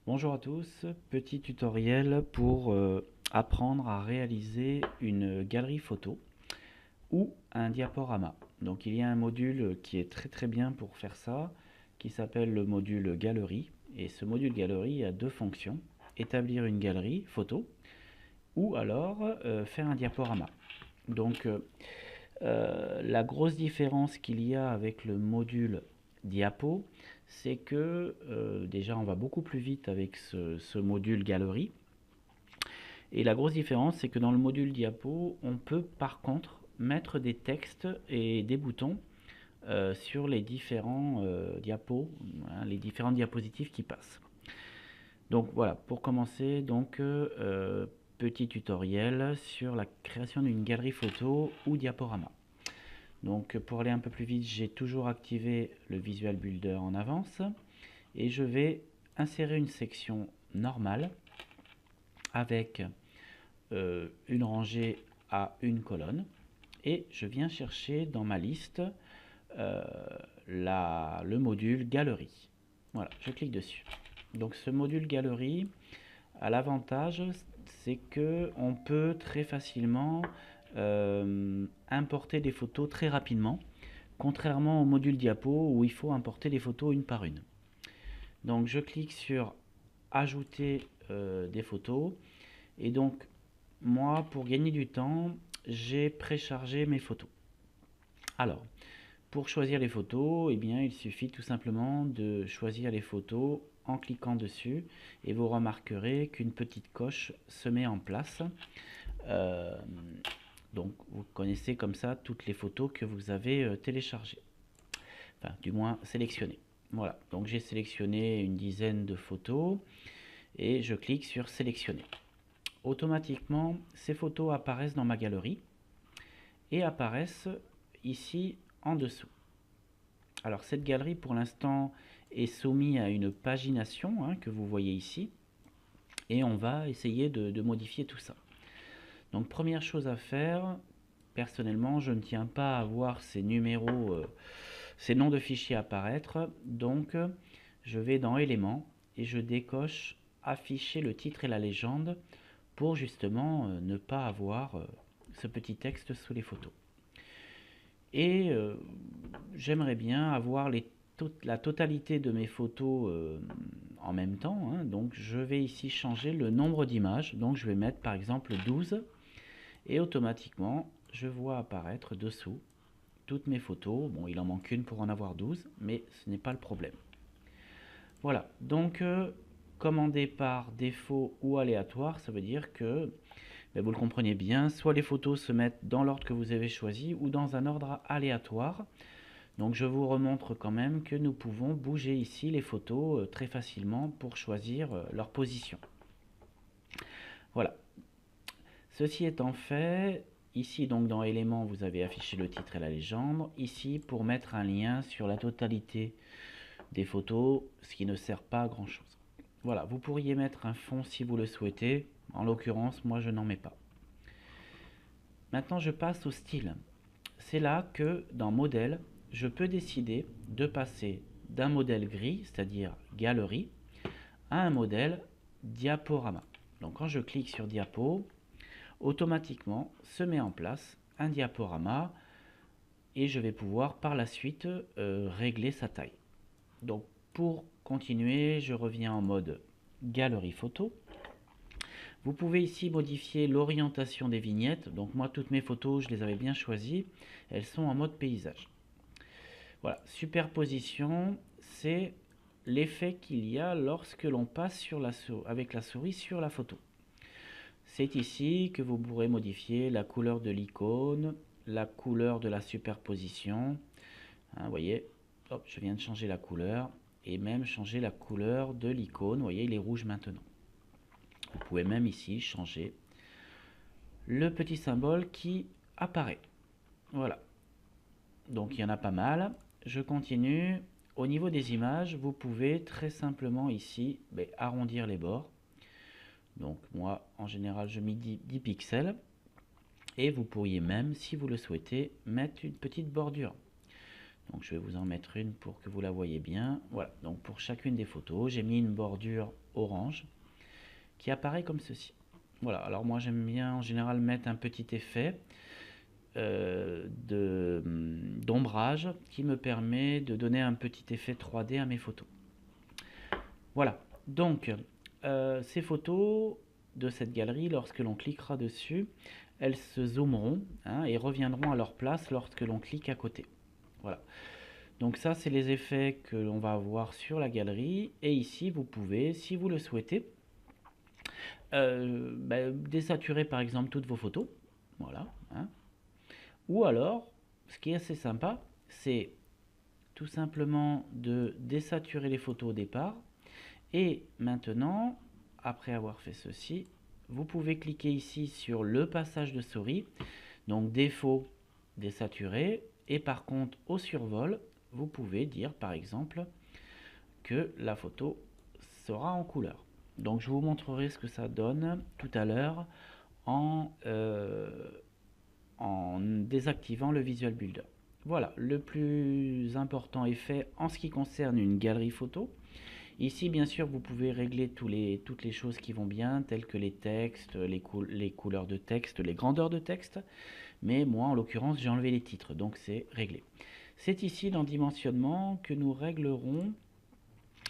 Bonjour à tous, petit tutoriel pour apprendre à réaliser une galerie photo ou un diaporama. Donc il y a un module qui est très bien pour faire ça, qui s'appelle le module galerie. Et ce module galerie a deux fonctions, établir une galerie photo ou alors faire un diaporama. Donc la grosse différence qu'il y a avec le module diapo, c'est que déjà on va beaucoup plus vite avec ce module galerie. Et la grosse différence, c'est que dans le module diapo, on peut par contre mettre des textes et des boutons sur les différents diapos, hein, les différentes diapositives qui passent. Donc voilà, pour commencer, petit tutoriel sur la création d'une galerie photo ou diaporama. Donc pour aller un peu plus vite, j'ai toujours activé le Visual Builder en avance et je vais insérer une section normale avec une rangée à une colonne et je viens chercher dans ma liste euh, le module galerie. Voilà, je clique dessus. Donc ce module galerie a l'avantage, c'est que on peut très facilement importer des photos très rapidement, contrairement au module diapo où il faut importer les photos une par une. Donc je clique sur ajouter des photos et donc moi pour gagner du temps j'ai préchargé mes photos. Alors pour choisir les photos, eh bien, il suffit tout simplement de choisir les photos en cliquant dessus et vous remarquerez qu'une petite coche se met en place. Euh, donc vous connaissez comme ça toutes les photos que vous avez téléchargées, enfin du moins sélectionnées. Voilà, donc j'ai sélectionné une dizaine de photos et je clique sur sélectionner. Automatiquement, ces photos apparaissent dans ma galerie et apparaissent ici en dessous. Alors cette galerie pour l'instant est soumise à une pagination que vous voyez ici et on va essayer de modifier tout ça. Donc première chose à faire, personnellement je ne tiens pas à voir ces numéros, ces noms de fichiers apparaître, donc je vais dans éléments et je décoche afficher le titre et la légende pour justement ne pas avoir ce petit texte sous les photos. Et j'aimerais bien avoir la totalité de mes photos en même temps, hein. Donc je vais ici changer le nombre d'images. Donc je vais mettre par exemple 12 et automatiquement je vois apparaître dessous toutes mes photos. Bon, il en manque une pour en avoir 12, mais ce n'est pas le problème. Voilà, donc commander par défaut ou aléatoire, ça veut dire que, vous le comprenez bien, soit les photos se mettent dans l'ordre que vous avez choisi ou dans un ordre aléatoire. Donc je vous remontre quand même que nous pouvons bouger ici les photos très facilement pour choisir leur position. Voilà. Ceci étant fait, ici donc dans éléments vous avez affiché le titre et la légende. Ici pour mettre un lien sur la totalité des photos, ce qui ne sert pas à grand chose. Voilà, vous pourriez mettre un fond si vous le souhaitez. En l'occurrence, moi je n'en mets pas. Maintenant je passe au style. C'est là que dans modèle, je peux décider de passer d'un modèle gris, c'est-à-dire galerie, à un modèle diaporama. Donc quand je clique sur diapo, automatiquement se met en place un diaporama et je vais pouvoir par la suite régler sa taille. Donc pour continuer, je reviens en mode galerie photo. Vous pouvez ici modifier l'orientation des vignettes. Donc moi toutes mes photos, je les avais bien choisies. Elles sont en mode paysage. Voilà, superposition, c'est l'effet qu'il y a lorsque l'on passe avec la souris sur la photo. C'est ici que vous pourrez modifier la couleur de l'icône, la couleur de la superposition. Vous voyez, hop, je viens de changer la couleur et même changer la couleur de l'icône. Vous voyez, il est rouge maintenant. Vous pouvez même ici changer le petit symbole qui apparaît. Voilà. Donc il y en a pas mal. Je continue. Au niveau des images, vous pouvez très simplement ici arrondir les bords. Donc moi, en général, je mets 10 pixels. Et vous pourriez même, si vous le souhaitez, mettre une petite bordure. Donc je vais vous en mettre une pour que vous la voyez bien. Voilà, donc pour chacune des photos, j'ai mis une bordure orange qui apparaît comme ceci. Voilà, alors moi j'aime bien en général mettre un petit effet d'ombrage qui me permet de donner un petit effet 3D à mes photos. Voilà, donc ces photos de cette galerie, lorsque l'on cliquera dessus, elles se zoomeront et reviendront à leur place lorsque l'on clique à côté. Voilà. Donc ça, c'est les effets que l'on va avoir sur la galerie. Et ici, vous pouvez, si vous le souhaitez, désaturer par exemple toutes vos photos. Voilà. Ou alors, ce qui est assez sympa, c'est tout simplement de désaturer les photos au départ. Et maintenant, après avoir fait ceci, vous pouvez cliquer ici sur le passage de souris. Donc défaut, désaturer. Et par contre, au survol, vous pouvez dire par exemple que la photo sera en couleur. Donc je vous montrerai ce que ça donne tout à l'heure en désactivant le Visual Builder. Voilà, le plus important est fait en ce qui concerne une galerie photo. Ici, bien sûr, vous pouvez régler toutes les choses qui vont bien, telles que les textes, les couleurs de texte, les grandeurs de texte. Mais moi, en l'occurrence, j'ai enlevé les titres, donc c'est réglé. C'est ici dans Dimensionnement que nous réglerons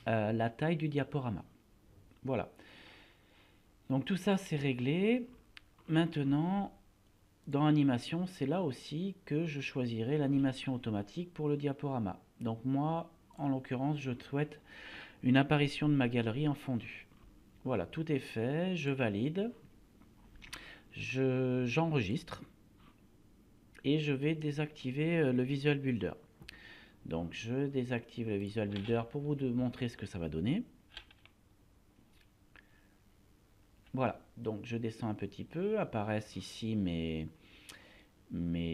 la taille du diaporama. Voilà. Donc tout ça, c'est réglé. Maintenant, dans Animation, c'est là aussi que je choisirai l'animation automatique pour le diaporama. Donc moi, en l'occurrence, je souhaite une apparition de ma galerie en fondu. Voilà, tout est fait, je valide, j'enregistre et je vais désactiver le Visual Builder. Donc je désactive le Visual Builder pour vous montrer ce que ça va donner. Voilà, donc je descends un petit peu, apparaissent ici ma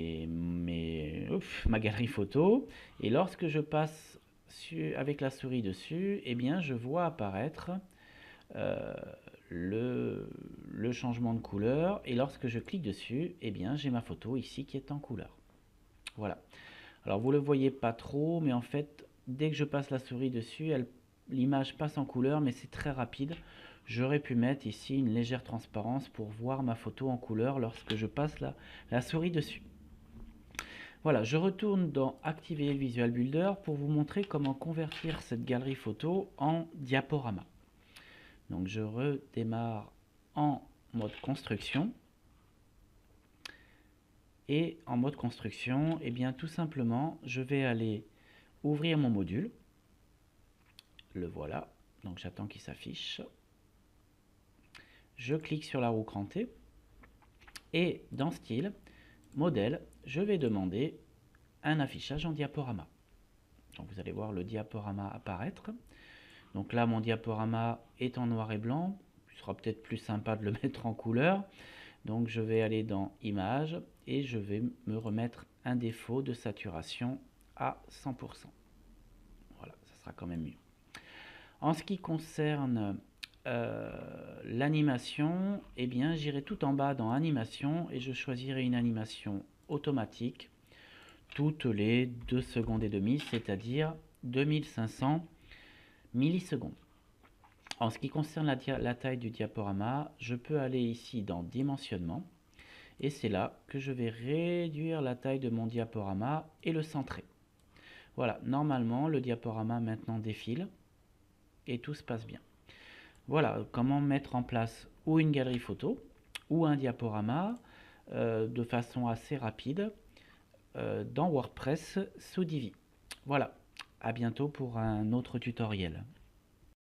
galerie photo, et lorsque je passe avec la souris dessus, eh bien je vois apparaître le changement de couleur, et lorsque je clique dessus, eh bien j'ai ma photo ici qui est en couleur. Voilà. Alors vous le voyez pas trop, mais en fait, dès que je passe la souris dessus, l'image passe en couleur, mais c'est très rapide. J'aurais pu mettre ici une légère transparence pour voir ma photo en couleur lorsque je passe la souris dessus. Voilà, je retourne dans Activer le Visual Builder pour vous montrer comment convertir cette galerie photo en diaporama. Donc je redémarre en mode construction. Et en mode construction, eh bien tout simplement, je vais aller ouvrir mon module. Le voilà, donc j'attends qu'il s'affiche. Je clique sur la roue crantée. Et dans Style, Modèle, je vais demander un affichage en diaporama. Donc vous allez voir le diaporama apparaître. Donc là, mon diaporama est en noir et blanc. Ce sera peut-être plus sympa de le mettre en couleur. Donc je vais aller dans Images et je vais me remettre un défaut de saturation à 100%. Voilà, ça sera quand même mieux. En ce qui concerne l'animation, eh bien j'irai tout en bas dans Animation et je choisirai une animation automatique toutes les 2 secondes et demie, c'est-à-dire 2500 millisecondes. En ce qui concerne la taille du diaporama, je peux aller ici dans Dimensionnement et c'est là que je vais réduire la taille de mon diaporama et le centrer. Voilà, normalement le diaporama maintenant défile et tout se passe bien. Voilà comment mettre en place ou une galerie photo ou un diaporama de façon assez rapide dans WordPress sous Divi. Voilà, à bientôt pour un autre tutoriel.